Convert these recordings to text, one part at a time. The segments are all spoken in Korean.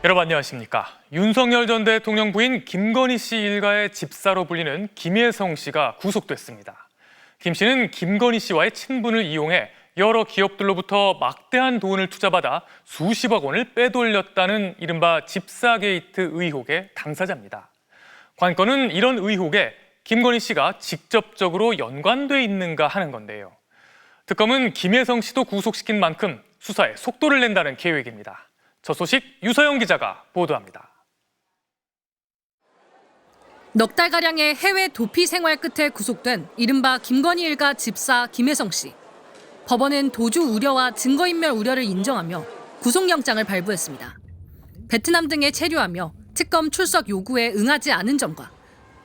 여러분 안녕하십니까. 윤석열 전 대통령 부인 김건희 씨 일가의 집사로 불리는 김혜성 씨가 구속됐습니다. 김 씨는 김건희 씨와의 친분을 이용해 여러 기업들로부터 막대한 돈을 투자받아 수십억 원을 빼돌렸다는 이른바 집사 게이트 의혹의 당사자입니다. 관건은 이런 의혹에 김건희 씨가 직접적으로 연관돼 있는가 하는 건데요. 특검은 김혜성 씨도 구속시킨 만큼 수사에 속도를 낸다는 계획입니다. 저 소식 유서영 기자가 보도합니다. 넉 달가량의 해외 도피 생활 끝에 구속된 이른바 김건희 일가 집사 김혜성 씨. 법원은 도주 우려와 증거인멸 우려를 인정하며 구속영장을 발부했습니다. 베트남 등에 체류하며 특검 출석 요구에 응하지 않은 점과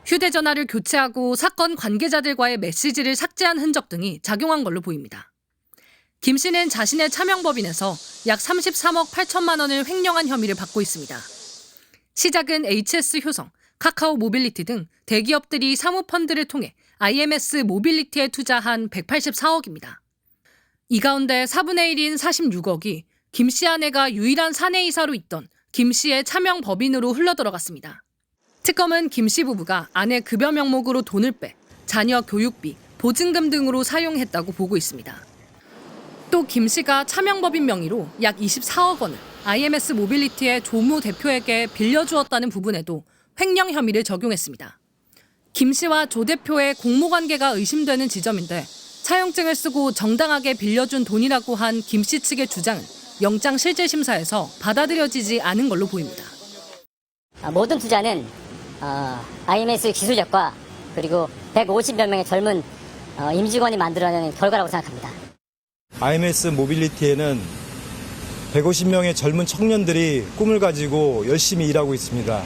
휴대전화를 교체하고 사건 관계자들과의 메시지를 삭제한 흔적 등이 작용한 걸로 보입니다. 김 씨는 자신의 차명법인에서 약 33억 8천만 원을 횡령한 혐의를 받고 있습니다. 시작은 HS 효성, 카카오 모빌리티 등 대기업들이 사모펀드를 통해 IMS 모빌리티에 투자한 184억입니다. 이 가운데 4분의 1인 46억이 김 씨 아내가 유일한 사내이사로 있던 김 씨의 차명 법인으로 흘러들어갔습니다. 특검은 김 씨 부부가 아내 급여 명목으로 돈을 빼 자녀 교육비, 보증금 등으로 사용했다고 보고 있습니다. 또 김 씨가 차명법인 명의로 약 24억 원을 IMS 모빌리티의 조모 대표에게 빌려주었다는 부분에도 횡령 혐의를 적용했습니다. 김 씨와 조 대표의 공모관계가 의심되는 지점인데 차용증을 쓰고 정당하게 빌려준 돈이라고 한 김 씨 측의 주장은 영장 실질심사에서 받아들여지지 않은 걸로 보입니다. 모든 투자는 IMS 기술력과 그리고 150여 명의 젊은 임직원이 만들어내는 결과라고 생각합니다. IMS 모빌리티에는 150명의 젊은 청년들이 꿈을 가지고 열심히 일하고 있습니다.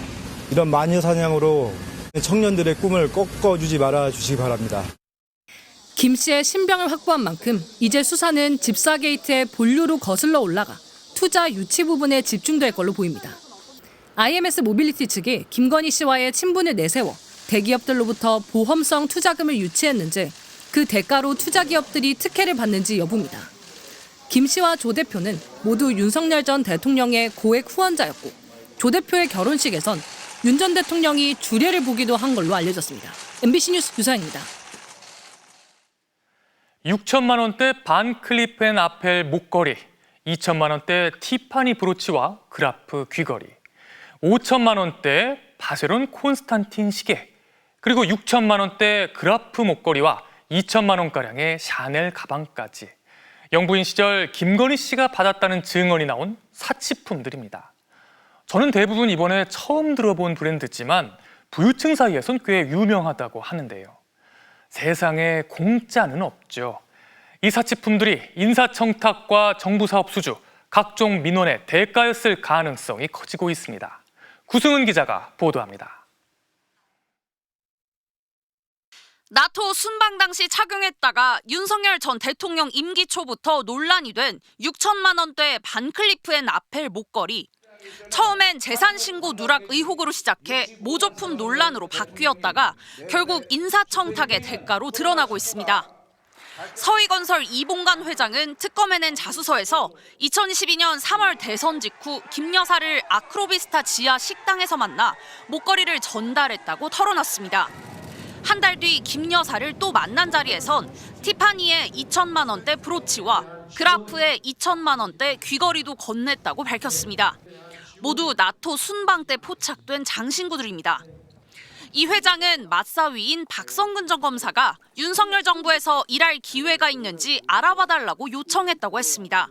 이런 마녀 사냥으로 청년들의 꿈을 꺾어주지 말아 주시기 바랍니다. 김 씨의 신병을 확보한 만큼 이제 수사는 집사 게이트의 본류로 거슬러 올라가 투자 유치 부분에 집중될 걸로 보입니다. IMS 모빌리티 측이 김건희 씨와의 친분을 내세워 대기업들로부터 보험성 투자금을 유치했는지 그 대가로 투자 기업들이 특혜를 받는지 여부입니다. 김 씨와 조 대표는 모두 윤석열 전 대통령의 고액 후원자였고 조 대표의 결혼식에선 윤 전 대통령이 주례를 보기도 한 걸로 알려졌습니다. MBC 뉴스 유서영입니다. 6천만 원대 반클리프 앤 아펠 목걸이, 2천만 원대 티파니 브로치와 그라프 귀걸이, 5천만 원대 바세론 콘스탄틴 시계, 그리고 6천만 원대 그라프 목걸이와 2천만 원가량의 샤넬 가방까지 영부인 시절 김건희 씨가 받았다는 증언이 나온 사치품들입니다. 저는 대부분 이번에 처음 들어본 브랜드지만 부유층 사이에선 꽤 유명하다고 하는데요. 세상에 공짜는 없죠. 이 사치품들이 인사청탁과 정부사업 수주, 각종 민원의 대가였을 가능성이 커지고 있습니다. 구승은 기자가 보도합니다. 나토 순방 당시 착용했다가 윤석열 전 대통령 임기 초부터 논란이 된 6천만 원대 반클리프 앤 아펠 목걸이. 처음엔 재산 신고 누락 의혹으로 시작해 모조품 논란으로 바뀌었다가 결국 인사청탁의 대가로 드러나고 있습니다. 서희건설 이봉관 회장은 특검에 낸 자수서에서 2022년 3월 대선 직후 김 여사를 아크로비스타 지하 식당에서 만나 목걸이를 전달했다고 털어놨습니다. 한 달 뒤 김 여사를 또 만난 자리에선 티파니의 2천만 원대 브로치와 그라프의 2천만 원대 귀걸이도 건넸다고 밝혔습니다. 모두 나토 순방 때 포착된 장신구들입니다. 이 회장은 맞사위인 박성근 전 검사가 윤석열 정부에서 일할 기회가 있는지 알아봐달라고 요청했다고 했습니다.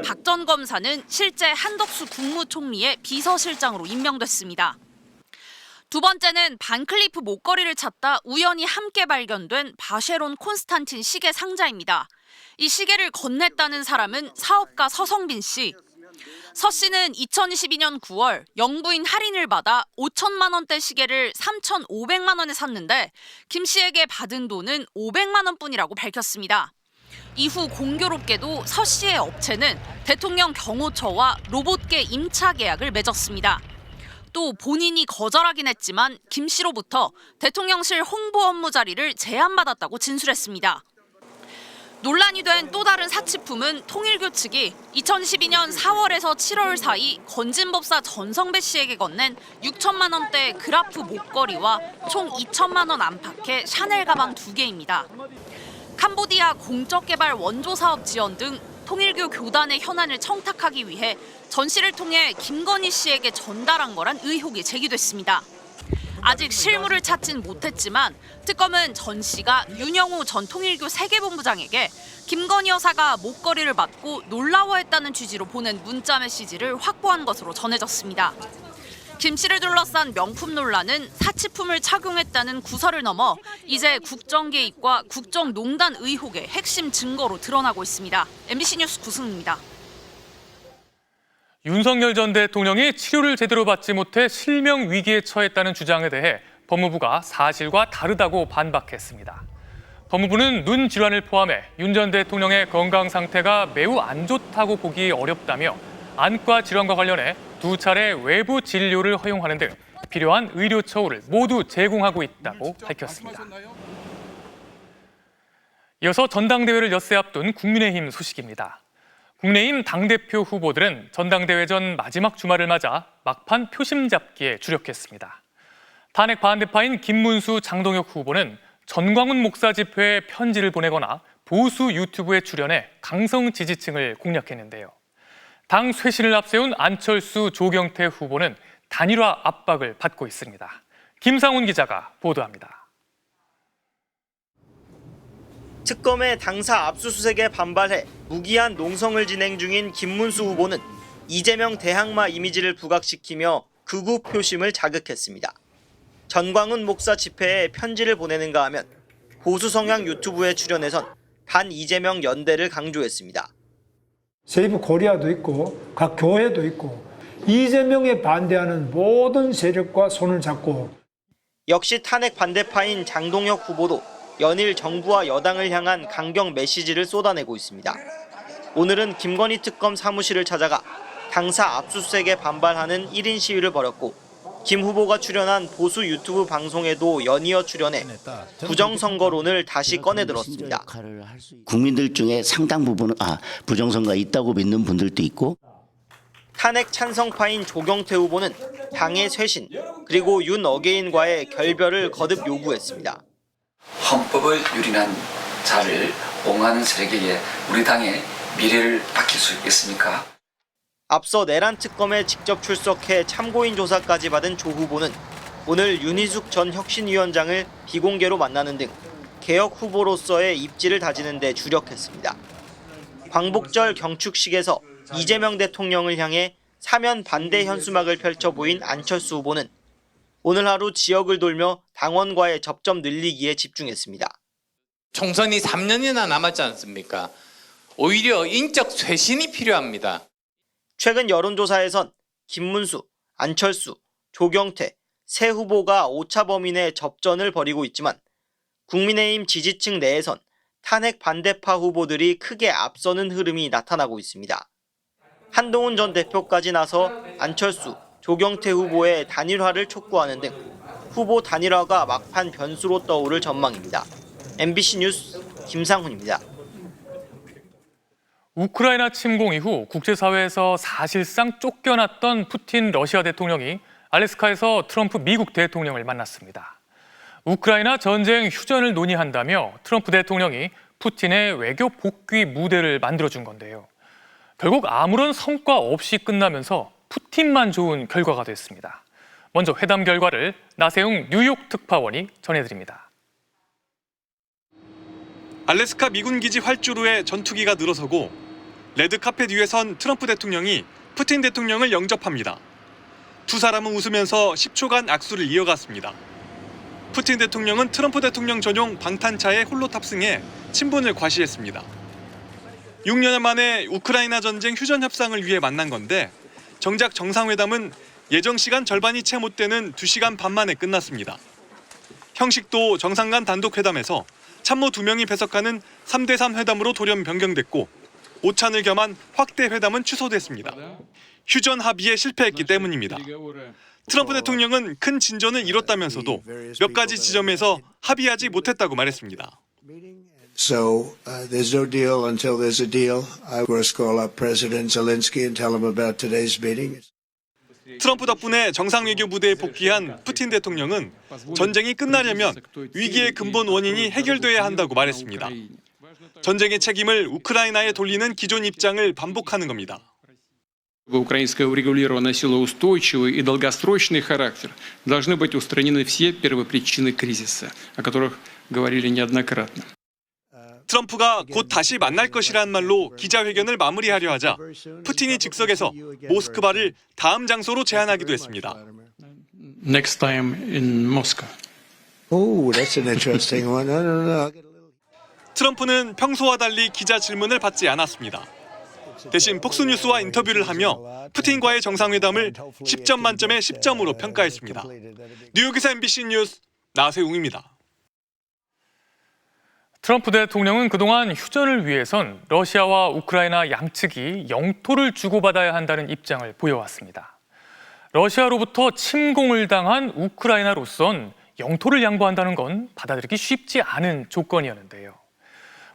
박 전 검사는 실제 한덕수 국무총리의 비서실장으로 임명됐습니다. 두 번째는 반클리프 목걸이를 찾다 우연히 함께 발견된 바쉐론 콘스탄틴 시계 상자입니다. 이 시계를 건넸다는 사람은 사업가 서성빈 씨. 서 씨는 2022년 9월 영부인 할인을 받아 5천만 원대 시계를 3,500만 원에 샀는데 김 씨에게 받은 돈은 500만 원뿐이라고 밝혔습니다. 이후 공교롭게도 서 씨의 업체는 대통령 경호처와 로봇계 임차 계약을 맺었습니다. 또 본인이 거절하긴 했지만 김 씨로부터 대통령실 홍보 업무 자리를 제안받았다고 진술했습니다. 논란이 된 또 다른 사치품은 통일교 측이 2012년 4월에서 7월 사이 건진법사 전성배 씨에게 건넨 6천만 원대 그라프 목걸이와 총 2천만 원 안팎의 샤넬 가방 2개입니다. 캄보디아 공적개발 원조 사업 지원 등 통일교 교단의 현안을 청탁하기 위해 전 씨를 통해 김건희 씨에게 전달한 거란 의혹이 제기됐습니다. 아직 실물을 찾진 못했지만 특검은 전 씨가 윤영우 전 통일교 세계본부장에게 김건희 여사가 목걸이를 받고 놀라워했다는 취지로 보낸 문자 메시지를 확보한 것으로 전해졌습니다. 김 씨를 둘러싼 명품 논란은 사치품을 착용했다는 구설을 넘어 이제 국정 개입과 국정농단 의혹의 핵심 증거로 드러나고 있습니다. MBC 뉴스 구승입니다. 윤석열 전 대통령이 치료를 제대로 받지 못해 실명 위기에 처했다는 주장에 대해 법무부가 사실과 다르다고 반박했습니다. 법무부는 눈 질환을 포함해 윤 전 대통령의 건강 상태가 매우 안 좋다고 보기 어렵다며 안과 질환과 관련해 2차례 외부 진료를 허용하는 등 필요한 의료 처우를 모두 제공하고 있다고 밝혔습니다. 이어서 전당대회를 엿새 앞둔 국민의힘 소식입니다. 국민의힘 당대표 후보들은 전당대회 전 마지막 주말을 맞아 막판 표심 잡기에 주력했습니다. 탄핵 반대파인 김문수, 장동혁 후보는 전광훈 목사 집회에 편지를 보내거나 보수 유튜브에 출연해 강성 지지층을 공략했는데요. 당 쇄신을 앞세운 안철수, 조경태 후보는 단일화 압박을 받고 있습니다. 김상훈 기자가 보도합니다. 특검의 당사 압수수색에 반발해 무기한 농성을 진행 중인 김문수 후보는 이재명 대항마 이미지를 부각시키며 극우 표심을 자극했습니다. 전광훈 목사 집회에 편지를 보내는가 하면 보수 성향 유튜브에 출연해선 반 이재명 연대를 강조했습니다. 세이브 코리아도 있고 각 교회도 있고 이재명에 반대하는 모든 세력과 손을 잡고 역시 탄핵 반대파인 장동혁 후보도 연일 정부와 여당을 향한 강경 메시지를 쏟아내고 있습니다. 오늘은 김건희 특검 사무실을 찾아가 당사 압수수색에 반발하는 1인 시위를 벌였고 김 후보가 출연한 보수 유튜브 방송에도 연이어 출연해 부정선거론을 다시 꺼내들었습니다. 국민들 중에 상당 부분은 부정선거가 있다고 믿는 분들도 있고 탄핵 찬성파인 조경태 후보는 당의 쇄신 그리고 윤 어게인과의 결별을 거듭 요구했습니다. 헌법을 유린한 자를 옹호하는 세력에게 우리 당의 미래를 맡길 수 있겠습니까? 앞서 내란 특검에 직접 출석해 참고인 조사까지 받은 조 후보는 오늘 윤희숙 전 혁신위원장을 비공개로 만나는 등 개혁 후보로서의 입지를 다지는 데 주력했습니다. 광복절 경축식에서 이재명 대통령을 향해 사면 반대 현수막을 펼쳐 보인 안철수 후보는 오늘 하루 지역을 돌며 당원과의 접점 늘리기에 집중했습니다. 총선이 3년이나 남았지 않습니까? 오히려 인적 쇄신이 필요합니다. 최근 여론조사에선 김문수, 안철수, 조경태 세 후보가 오차 범위 내 접전을 벌이고 있지만 국민의힘 지지층 내에선 탄핵 반대파 후보들이 크게 앞서는 흐름이 나타나고 있습니다. 한동훈 전 대표까지 나서 안철수, 조경태 후보의 단일화를 촉구하는 등 후보 단일화가 막판 변수로 떠오를 전망입니다. MBC 뉴스 김상훈입니다. 우크라이나 침공 이후 국제사회에서 사실상 쫓겨났던 푸틴 러시아 대통령이 알래스카에서 트럼프 미국 대통령을 만났습니다. 우크라이나 전쟁 휴전을 논의한다며 트럼프 대통령이 푸틴의 외교 복귀 무대를 만들어준 건데요. 결국 아무런 성과 없이 끝나면서 푸틴만 좋은 결과가 됐습니다. 먼저 회담 결과를 나세웅 뉴욕 특파원이 전해드립니다. 알래스카 미군 기지 활주로에 전투기가 늘어서고 레드카펫 위에 선 트럼프 대통령이 푸틴 대통령을 영접합니다. 두 사람은 웃으면서 10초간 악수를 이어갔습니다. 푸틴 대통령은 트럼프 대통령 전용 방탄차에 홀로 탑승해 친분을 과시했습니다. 6년 만에 우크라이나 전쟁 휴전 협상을 위해 만난 건데 정작 정상회담은 예정 시간 절반이 채 못 되는 2시간 반 만에 끝났습니다. 형식도 정상 간 단독 회담에서 참모 2명이 배석하는 3대3 회담으로 돌연 변경됐고 오찬을 겸한 확대 회담은 취소됐습니다. 휴전 합의에 실패했기 때문입니다. 트럼프 대통령은 큰 진전을 이뤘다면서도 몇 가지 지점에서 합의하지 못했다고 말했습니다. So there's no deal until there's a deal. I of course call up President Zelensky and tell him about today's meeting. 트럼프 덕분에 정상 외교 무대에 복귀한 푸틴 대통령은 전쟁이 끝나려면 위기의 근본 원인이 해결돼야 한다고 말했습니다. 전쟁의 책임을 우크라이나에 돌리는 기존 입장을 반복하는 겁니다. Украинское урегулирование носило устойчивый и долгосрочный характер. Должны быть устранены все первопричины кризиса, о которых говорили неоднократно. 트럼프가 곧 다시 만날 것이라는 말로 기자회견을 마무리하려 하자 푸틴이 즉석에서 모스크바를 다음 장소로 제안하기도 했습니다. Next time in Moscow. Oh, that's an interesting one. No. 트럼프는 평소와 달리 기자 질문을 받지 않았습니다. 대신 폭스뉴스와 인터뷰를 하며 푸틴과의 정상회담을 10점 만점에 10점으로 평가했습니다. 뉴욕에서 MBC 뉴스 나세웅입니다. 트럼프 대통령은 그동안 휴전을 위해선 러시아와 우크라이나 양측이 영토를 주고받아야 한다는 입장을 보여왔습니다. 러시아로부터 침공을 당한 우크라이나로선 영토를 양보한다는 건 받아들이기 쉽지 않은 조건이었는데요.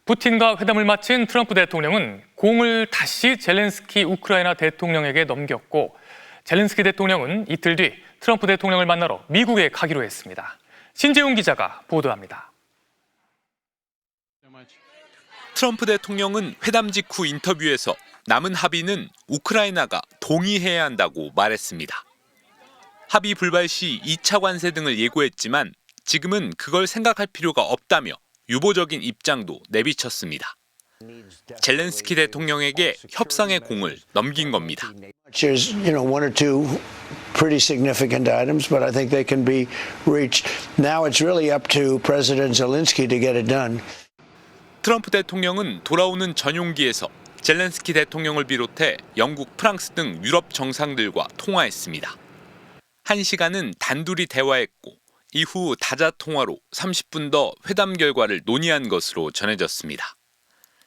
푸틴과 회담을 마친 트럼프 대통령은 공을 다시 젤렌스키 우크라이나 대통령에게 넘겼고 젤렌스키 대통령은 이틀 뒤 트럼프 대통령을 만나러 미국에 가기로 했습니다. 신재용 기자가 보도합니다. 트럼프 대통령은 회담 직후 인터뷰에서 남은 합의는 우크라이나가 동의해야 한다고 말했습니다. 합의 불발 시 2차 관세 등을 예고했지만 지금은 그걸 생각할 필요가 없다며 유보적인 입장도 내비쳤습니다. 젤렌스키 대통령에게 협상의 공을 넘긴 겁니다. There's, one or two pretty significant items, but I think they can be reached. Now it's really up to President Zelensky to get it done. 트럼프 대통령은 돌아오는 전용기에서 젤렌스키 대통령을 비롯해 영국, 프랑스 등 유럽 정상들과 통화했습니다. 1시간은 단둘이 대화했고 이후 다자 통화로 30분 더 회담 결과를 논의한 것으로 전해졌습니다.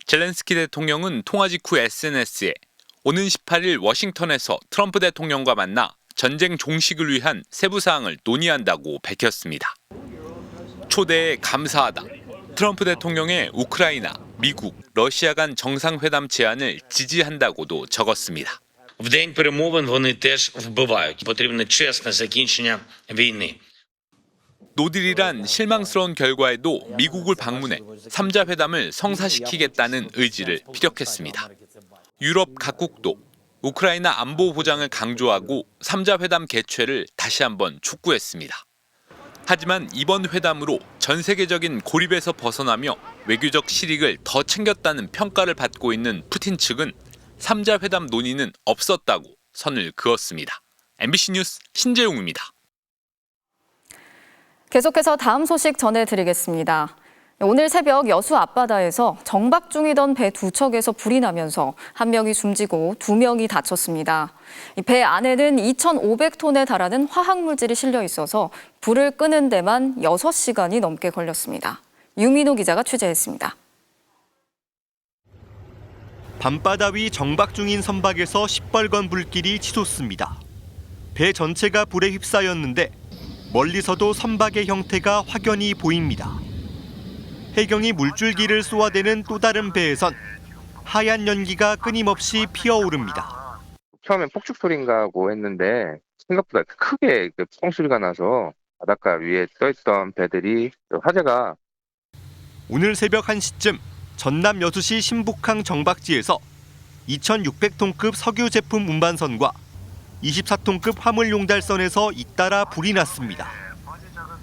젤렌스키 대통령은 통화 직후 SNS에 오는 18일 워싱턴에서 트럼프 대통령과 만나 전쟁 종식을 위한 세부 사항을 논의한다고 밝혔습니다. 초대에 감사하다. 트럼프 대통령의 우크라이나, 미국, 러시아 간 정상회담 제안을 지지한다고도 적었습니다. В день перемовин вони теж вбивають. Потрібне чесне закінчення війни. 노딜이란 실망스러운 결과에도 미국을 방문해 3자 회담을 성사시키겠다는 의지를 피력했습니다. 유럽 각국도 우크라이나 안보 보장을 강조하고 3자 회담 개최를 다시 한번 촉구했습니다. 하지만 이번 회담으로 전 세계적인 고립에서 벗어나며 외교적 실익을 더 챙겼다는 평가를 받고 있는 푸틴 측은 3자 회담 논의는 없었다고 선을 그었습니다. MBC 뉴스 신재용입니다. 계속해서 다음 소식 전해드리겠습니다. 오늘 새벽 여수 앞바다에서 정박 중이던 배 두 척에서 불이 나면서 한 명이 숨지고 두 명이 다쳤습니다. 배 안에는 2,500톤에 달하는 화학물질이 실려 있어서 불을 끄는 데만 6시간이 넘게 걸렸습니다. 유민호 기자가 취재했습니다. 밤바다 위 정박 중인 선박에서 시뻘건 불길이 치솟습니다. 배 전체가 불에 휩싸였는데 멀리서도 선박의 형태가 확연히 보입니다. 해경이 물줄기를 쏘아대는 또 다른 배에선 하얀 연기가 끊임없이 피어오릅니다. 처음엔 폭죽 소리인가 하고 했는데 생각보다 크게 뻥소리가 나서 바닷가 위에 떠있던 배들이 화재가 오늘 새벽 1시쯤 전남 여수시 신북항 정박지에서 2,600톤급 석유 제품 운반선과 24톤급 화물 용달선에서 잇따라 불이 났습니다.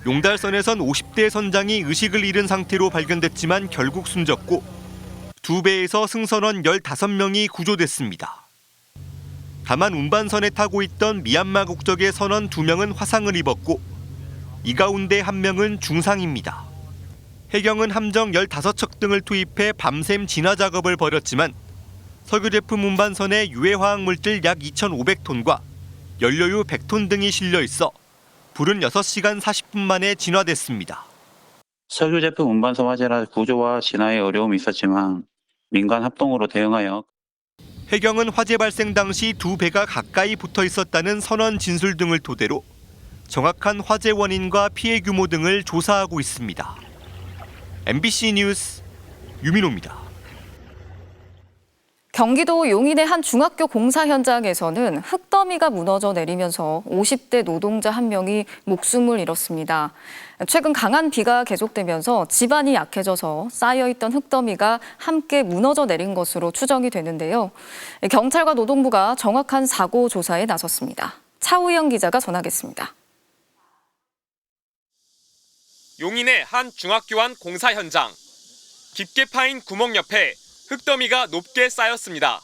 용달선에선 50대 선장이 의식을 잃은 상태로 발견됐지만 결국 숨졌고 두 배에서 승선원 15명이 구조됐습니다. 다만 운반선에 타고 있던 미얀마 국적의 선원 2명은 화상을 입었고 이 가운데 1명은 중상입니다. 해경은 함정 15척 등을 투입해 밤샘 진화 작업을 벌였지만 석유 제품 운반선에 유해화학 물질 약 2,500톤과 연료유 100톤 등이 실려 있어 불은 6시간 40분 만에 진화됐습니다. 석유 제품 운반선 화재라 구조와 진화에 어려움이 있었지만 민간 합동으로 대응하여 해경은 화재 발생 당시 두 배가 가까이 붙어 있었다는 선원 진술 등을 토대로 정확한 화재 원인과 피해 규모 등을 조사하고 있습니다. MBC 뉴스 유민호입니다. 경기도 용인의 한 중학교 공사 현장에서는 흙더미가 무너져 내리면서 50대 노동자 한 명이 목숨을 잃었습니다. 최근 강한 비가 계속되면서 지반이 약해져서 쌓여있던 흙더미가 함께 무너져 내린 것으로 추정이 되는데요. 경찰과 노동부가 정확한 사고 조사에 나섰습니다. 차우영 기자가 전하겠습니다. 용인의 한 중학교 안 공사 현장. 깊게 파인 구멍 옆에 흙더미가 높게 쌓였습니다.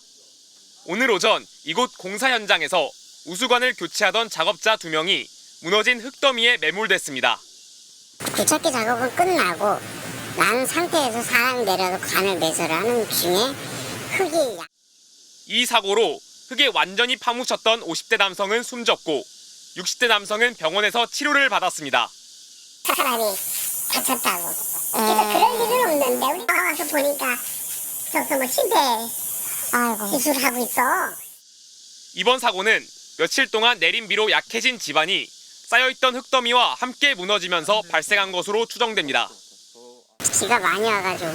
오늘 오전 이곳 공사 현장에서 우수관을 교체하던 작업자 2명이 무너진 흙더미에 매몰됐습니다. 굴착기 작업은 끝나고 난 상태에서 사람이 내려서 관을 매설을 하는 중에 흙이 이 사고로 흙에 완전히 파묻혔던 50대 남성은 숨졌고 60대 남성은 병원에서 치료를 받았습니다. 사람이 다쳤다고. 그래서 그럴 일은 없는데 우리 와서 보니까 저기서 뭐 심폐 시술하고 있어. 이번 사고는 며칠 동안 내린 비로 약해진 지반이 쌓여있던 흙더미와 함께 무너지면서 발생한 것으로 추정됩니다. 비가 많이 와가지고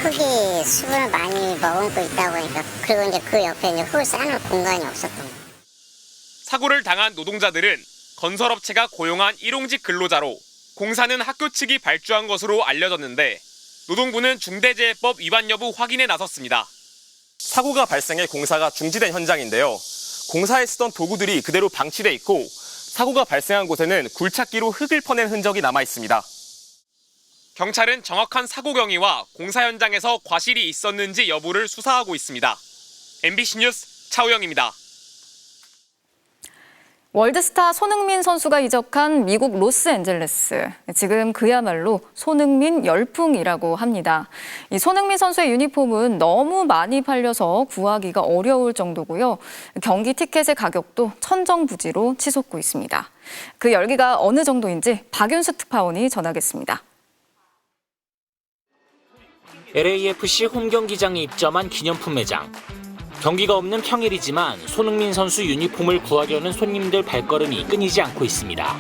흙이 수분을 많이 머금고 있다 보니까 그리고 이제 그 옆에 이제 흙을 쌓는 공간이 없었던 거예요. 사고를 당한 노동자들은 건설업체가 고용한 일용직 근로자로 공사는 학교 측이 발주한 것으로 알려졌는데 노동부는 중대재해법 위반 여부 확인에 나섰습니다. 사고가 발생해 공사가 중지된 현장인데요. 공사에 쓰던 도구들이 그대로 방치돼 있고 사고가 발생한 곳에는 굴착기로 흙을 퍼낸 흔적이 남아 있습니다. 경찰은 정확한 사고 경위와 공사 현장에서 과실이 있었는지 여부를 수사하고 있습니다. MBC 뉴스 차우영입니다. 월드스타 손흥민 선수가 이적한 미국 로스앤젤레스. 지금 그야말로 손흥민 열풍이라고 합니다. 이 손흥민 선수의 유니폼은 너무 많이 팔려서 구하기가 어려울 정도고요. 경기 티켓의 가격도 천정부지로 치솟고 있습니다. 그 열기가 어느 정도인지 박윤수 특파원이 전하겠습니다. LAFC 홈경기장에 입점한 기념품 매장. 경기가 없는 평일이지만 손흥민 선수 유니폼을 구하려는 손님들 발걸음이 끊이지 않고 있습니다.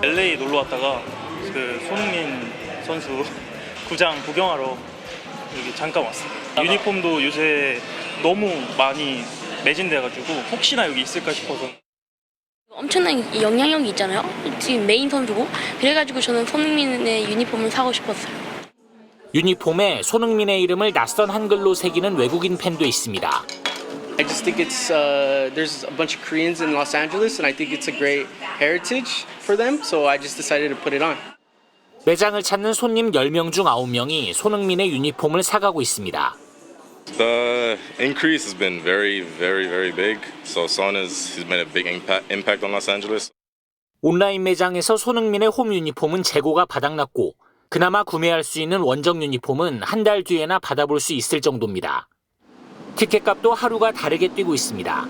LA 놀러 왔다가 그 손흥민 선수 구장 구경하러 여기 잠깐 왔어요. 유니폼도 요새 너무 많이 매진돼가지고 혹시나 여기 있을까 싶어서. 엄청난 영향력이 있잖아요. 지금 메인 선수고 그래가지고 저는 손흥민의 유니폼을 사고 싶었어요. 유니폼에 손흥민의 이름을 낯선 한글로 새기는 외국인 팬도 있습니다. I just think it's there's a bunch of Koreans in Los Angeles, and I think it's a great heritage for them. So I just decided to put it on. 매장을 찾는 손님 10명 중 9명이 손흥민의 유니폼을 사가고 있습니다. The increase has been very big. So Son has made a big impact on Los Angeles. 온라인 매장에서 손흥민의 홈 유니폼은 재고가 바닥났고 그나마 구매할 수 있는 원정 유니폼은 한 달 뒤에나 받아볼 수 있을 정도입니다. 티켓값도 하루가 다르게 뛰고 있습니다.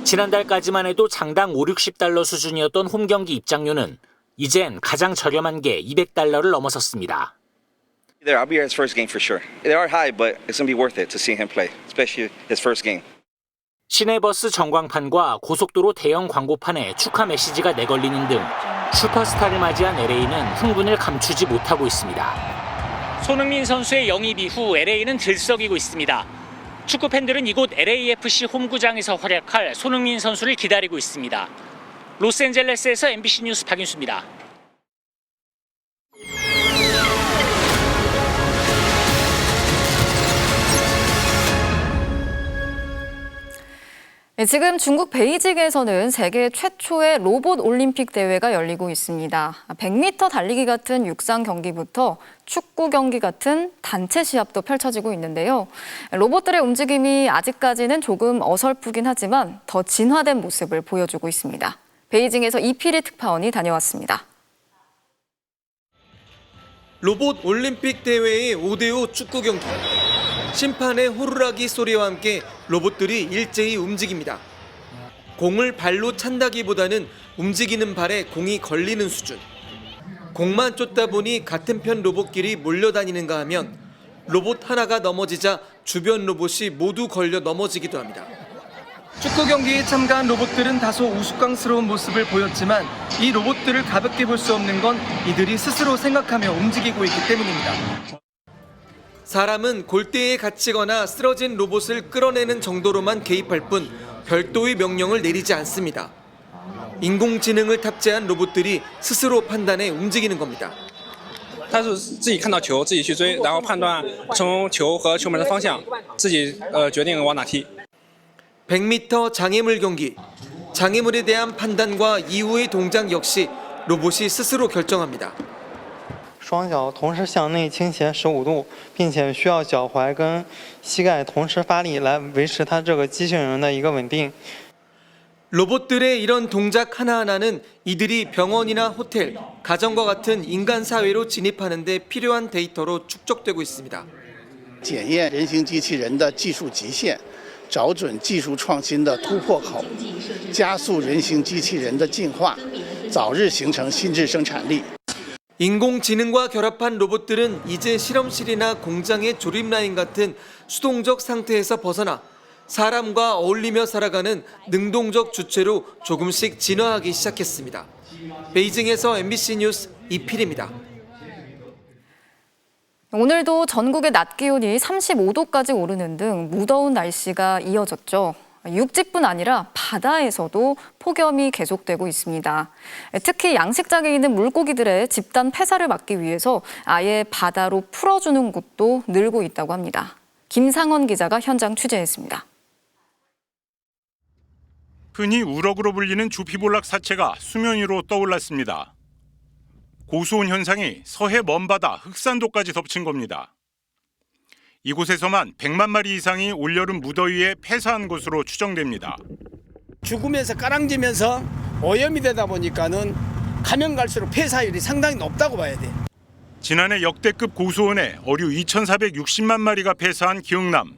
지난달까지만 해도 장당 5-60달러 수준이었던 홈경기 입장료는 이젠 가장 저렴한 게 $200를 넘어섰습니다. I'll be at his first game for sure. They are high, but it's going to be worth it to see him play, especially his first game. 시내버스 전광판과 고속도로 대형 광고판에 축하 메시지가 내걸리는 등 슈퍼스타를 맞이한 LA는 흥분을 감추지 못하고 있습니다. 손흥민 선수의 영입 이후 LA는 들썩이고 있습니다. 축구 팬들은 이곳 LAFC 홈구장에서 활약할 손흥민 선수를 기다리고 있습니다. 로스앤젤레스에서 MBC 뉴스 박윤수입니다. 지금 중국 베이징에서는 세계 최초의 로봇 올림픽 대회가 열리고 있습니다. 100m 달리기 같은 육상 경기부터 축구 경기 같은 단체 시합도 펼쳐지고 있는데요. 로봇들의 움직임이 아직까지는 조금 어설프긴 하지만 더 진화된 모습을 보여주고 있습니다. 베이징에서 이필희 특파원이 다녀왔습니다. 로봇 올림픽 대회의 5대5 축구 경기. 심판의 호루라기 소리와 함께 로봇들이 일제히 움직입니다. 공을 발로 찬다기보다는 움직이는 발에 공이 걸리는 수준. 공만 쫓다 보니 같은 편 로봇끼리 몰려다니는가 하면 로봇 하나가 넘어지자 주변 로봇이 모두 걸려 넘어지기도 합니다. 축구 경기에 참가한 로봇들은 다소 우스꽝스러운 모습을 보였지만 이 로봇들을 가볍게 볼 수 없는 건 이들이 스스로 생각하며 움직이고 있기 때문입니다. 사람은 골대에 갇히거나 쓰러진 로봇을 끌어내는 정도로만 개입할 뿐 별도의 명령을 내리지 않습니다. 인공지능을 탑재한 로봇들이 스스로 판단해 움직이는 겁니다. 他是自己看到球自己去追，然后判断从球和球门的方向，自己决定往哪踢。 100m 장애물 경기. 장애물에 대한 판단과 이후의 동작 역시 로봇이 스스로 결정합니다. 双脚同时向内倾斜15度，并且需要脚踝跟膝盖同时发力来维持它这个机器人的一个稳定。 로봇들의 이런 동작 하나하나는 이들이 병원이나 호텔, 가정과 같은 인간 사회로 진입하는 데 필요한 데이터로 축적되고 있습니다. 检验人形机器人的技术极限，找准技术创新的突破口，加速人形机器人的进化，早日形成新质生产力。 인공지능과 결합한 로봇들은 이제 실험실이나 공장의 조립라인 같은 수동적 상태에서 벗어나 사람과 어울리며 살아가는 능동적 주체로 조금씩 진화하기 시작했습니다. 베이징에서 MBC 뉴스 이필입니다. 오늘도 전국의 낮 기온이 35도까지 오르는 등 무더운 날씨가 이어졌죠. 육지뿐 아니라 바다에서도 폭염이 계속되고 있습니다. 특히 양식장에 있는 물고기들의 집단 폐사를 막기 위해서 아예 바다로 풀어주는 곳도 늘고 있다고 합니다. 김상원 기자가 현장 취재했습니다. 흔히 우럭으로 불리는 주피볼락 사체가 수면 위로 떠올랐습니다. 고수온 현상이 서해 먼바다 흑산도까지 덮친 겁니다. 이곳에서만 100만 마리 이상이 올여름 무더위에 폐사한 것으로 추정됩니다. 죽으면서 까랑지면서 오염이 되다 보니까는 가면 갈수록 폐사율이 상당히 높다고 봐야 돼. 지난해 역대급 고수온에 어류 2,460만 마리가 폐사한 기흥남.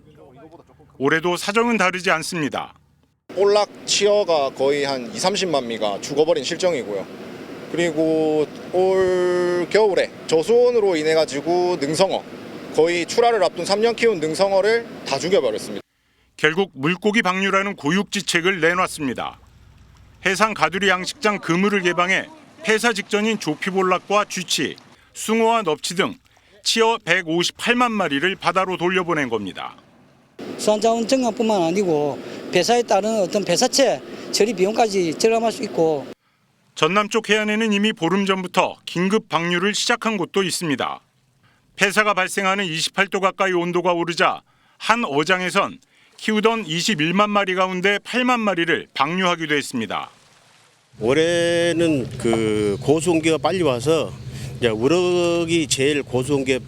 올해도 사정은 다르지 않습니다. 볼락 치어가 거의 한 30만 미가 죽어버린 실정이고요. 그리고 올 겨울에 저수온으로 인해 가지고 능성어, 거의 출하를 앞둔 3년 키운 능성어를 다 죽여버렸습니다. 결국 물고기 방류라는 고육지책을 내놨습니다. 해상 가두리 양식장 그물을 개방해 폐사 직전인 조피볼락과 쥐치, 숭어와 넙치 등 치어 158만 마리를 바다로 돌려보낸 겁니다. 수산자원 증강뿐만 아니고 폐사에 따른 어떤 폐사체 처리 비용까지 절감할 수 있고. 전남 쪽 해안에는 이미 보름 전부터 긴급 방류를 시작한 곳도 있습니다. 폐사가 발생하는 28도 가까이 온도가 오르자 한 어장에선 키우던 21만 마리 가운데 8만 마리를 방류하기도 했습니다. 올해는 그 고수온기가 빨리 와서 이제 우럭이 제일 고수온기에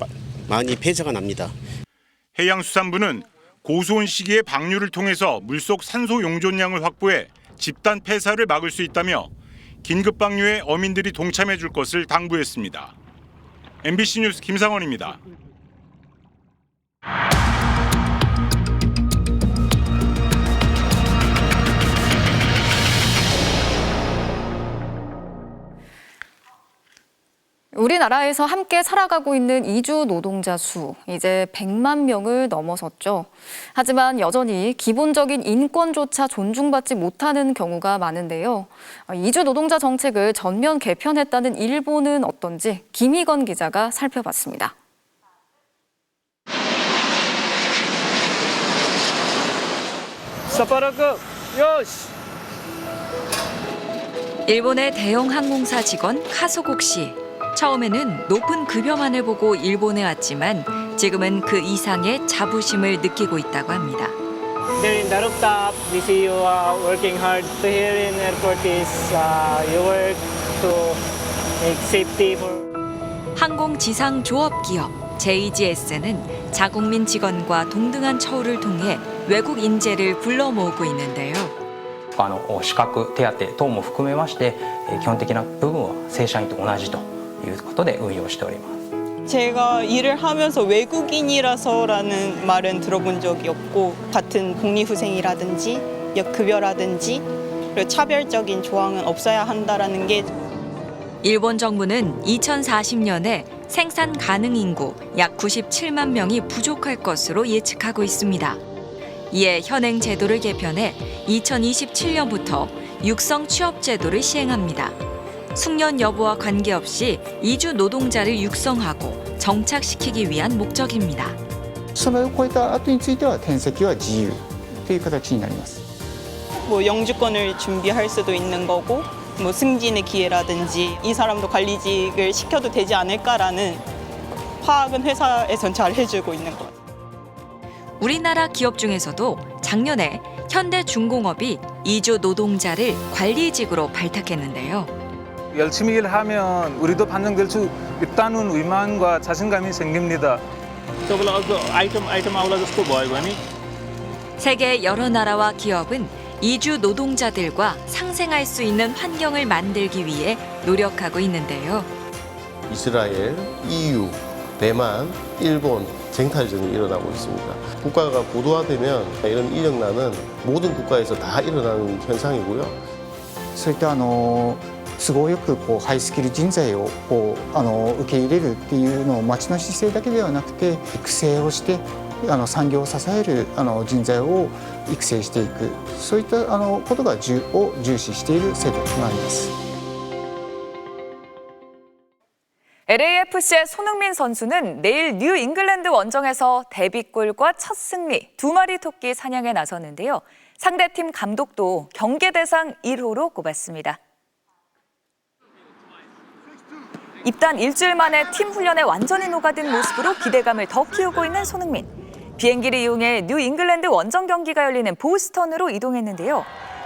많이 폐사가 납니다. 해양수산부는 고수온 시기에 방류를 통해서 물속 산소 용존량을 확보해 집단 폐사를 막을 수 있다며 긴급 방류에 어민들이 동참해 줄 것을 당부했습니다. MBC 뉴스 김상원입니다. 우리나라에서 함께 살아가고 있는 이주 노동자 수, 이제 100만 명을 넘어섰죠. 하지만 여전히 기본적인 인권조차 존중받지 못하는 경우가 많은데요. 이주 노동자 정책을 전면 개편했다는 일본은 어떤지 김희건 기자가 살펴봤습니다. 일본의 대형 항공사 직원 카소곡 씨. 처음에는 높은 급여만을 보고 일본에 왔지만 지금은 그 이상의 자부심을 느끼고 있다고 합니다. There in the rooftop, we see you working hard. So here in airport is you work to make safety for. 항공지상조업기업 JGS는 자국민 직원과 동등한 처우를 통해 외국 인재를 불러 모으고 있는데요. 資格手当等も含めまして基本的な部分は正社員と同じということで運用しております。 제가 일을 하면서 외국인이라서라는 말은 들어본 적이 없고 같은 복리후생이라든지 급여라든지 그리고 차별적인 조항은 없어야 한다라는 게. 일본 정부는 2040년에 생산 가능 인구 약 97만 명이 부족할 것으로 예측하고 있습니다. 이에 현행 제도를 개편해 2027년부터 육성 취업 제도를 시행합니다. 숙련 여부와 관계없이 이주 노동자를 육성하고 정착시키기 위한 목적입니다. それを超えた後については転籍は自由という形になります。 뭐 영주권을 준비할 수도 있는 거고 뭐 승진의 기회라든지 이 사람도 관리직을 시켜도 되지 않을까라는 파악은 회사에선 잘 해주고 있는 것 같아요. 우리나라 기업 중에서도 작년에 현대중공업이 이주 노동자를 관리직으로 발탁했는데요. 열심히 일하면 우리도 반영될 수 있다는 의만과 자신감이 생깁니다. 세계 여러 나라와 기업은 이주 노동자들과 상생할 수 있는 환경을 만들기 위해 노력하고 있는데요. 이스라엘, EU, 대만, 일본 쟁탈전이 일어나고 있습니다. 국가가 고도화되면 이런 인력난은 모든 국가에서 다 일어나는 현상이고요. そういった都合よくハイスキル人材を受け入れるっていうのを町の姿勢だけではなくて育成をして産業を支える人材を育成していくそういったことを重視している制度となります。 LAFC의 손흥민 선수는 내일 뉴 잉글랜드 원정에서 데뷔골과 첫 승리, 2마리 토끼 사냥에 나섰는데요. 상대팀 감독도 경계 대상 1호로 꼽았습니다. 입단 일주일 만에 팀 훈련에 완전히 녹아든 모습으로 기대감을 더 키우고 있는 손흥민. 비행기를 이용해 뉴 잉글랜드 원정 경기가 열리는 보스턴으로 이동했는데요.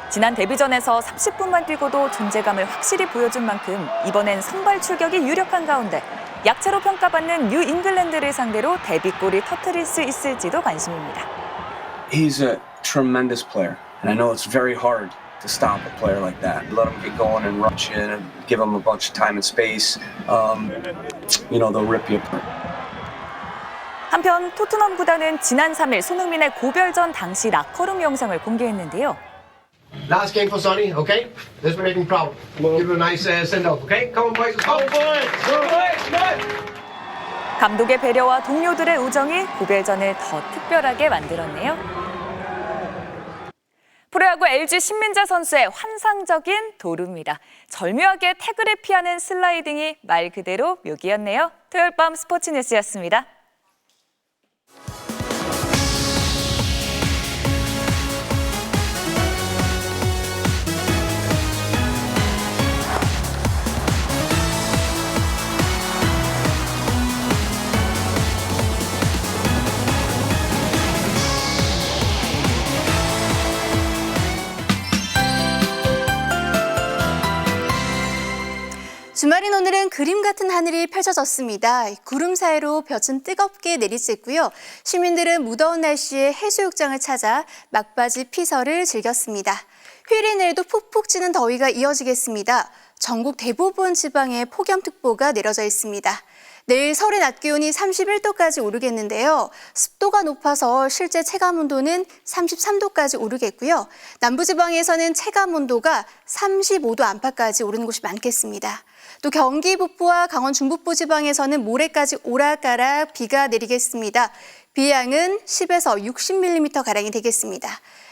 지난 데뷔전에서 30분만 뛰고도 존재감을 확실히 보여준 만큼 이번엔 선발 출격이 유력한 가운데 약체로 평가받는 뉴 잉글랜드를 상대로 데뷔골을 터뜨릴 수 있을지도 관심입니다. He's a tremendous player, and I know it's very hard to stop a player like that. Let him get going and rush in and give him a bunch of time and space. They'll rip you apart. 한편 토트넘 구단은 지난 3일 손흥민의 고별전 당시 라커룸 영상을 공개했는데요. Last game for Sonny, okay? Let's make him proud. Give him a nice send-off, okay? Come on, boys. Come on, boys. 감독의 배려와 동료들의 우정이 고별전을 더 특별하게 만들었네요. 프로야구 LG 신민재 선수의 환상적인 도루입니다. 절묘하게 태그를 피하는 슬라이딩이 말 그대로 묘기였네요. 토요일 밤 스포츠 뉴스였습니다. 주말인 오늘은 그림 같은 하늘이 펼쳐졌습니다. 구름 사이로 볕은 뜨겁게 내리쬐고요. 시민들은 무더운 날씨에 해수욕장을 찾아 막바지 피서를 즐겼습니다. 휴일인 내일도 푹푹 찌는 더위가 이어지겠습니다. 전국 대부분 지방에 폭염특보가 내려져 있습니다. 내일 서울의 낮 기온이 31도까지 오르겠는데요. 습도가 높아서 실제 체감온도는 33도까지 오르겠고요. 남부지방에서는 체감온도가 35도 안팎까지 오르는 곳이 많겠습니다. 또 경기 북부와 강원 중북부 지방에서는 모레까지 오락가락 비가 내리겠습니다. 비의 양은 10에서 60mm가량이 되겠습니다.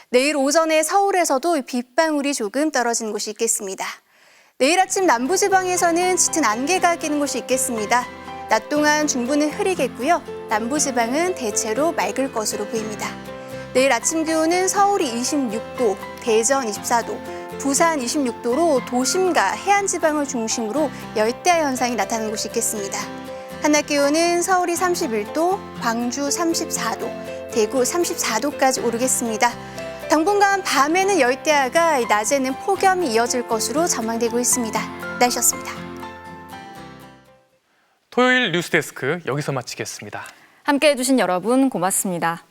내일 오전에 서울에서도 빗방울이 조금 떨어지는 곳이 있겠습니다. 내일 아침 남부지방에서는 짙은 안개가 끼는 곳이 있겠습니다. 낮 동안 중부는 흐리겠고요. 남부지방은 대체로 맑을 것으로 보입니다. 내일 아침 기온은 서울이 26도, 대전 24도, 부산 26도로 도심과 해안지방을 중심으로 열대야 현상이 나타나는 곳이 있겠습니다. 한낮 기온은 서울이 31도, 광주 34도, 대구 34도까지 오르겠습니다. 당분간 밤에는 열대야가, 낮에는 폭염이 이어질 것으로 전망되고 있습니다. 날씨였습니다. 토요일 뉴스데스크 여기서 마치겠습니다. 함께해 주신 여러분 고맙습니다.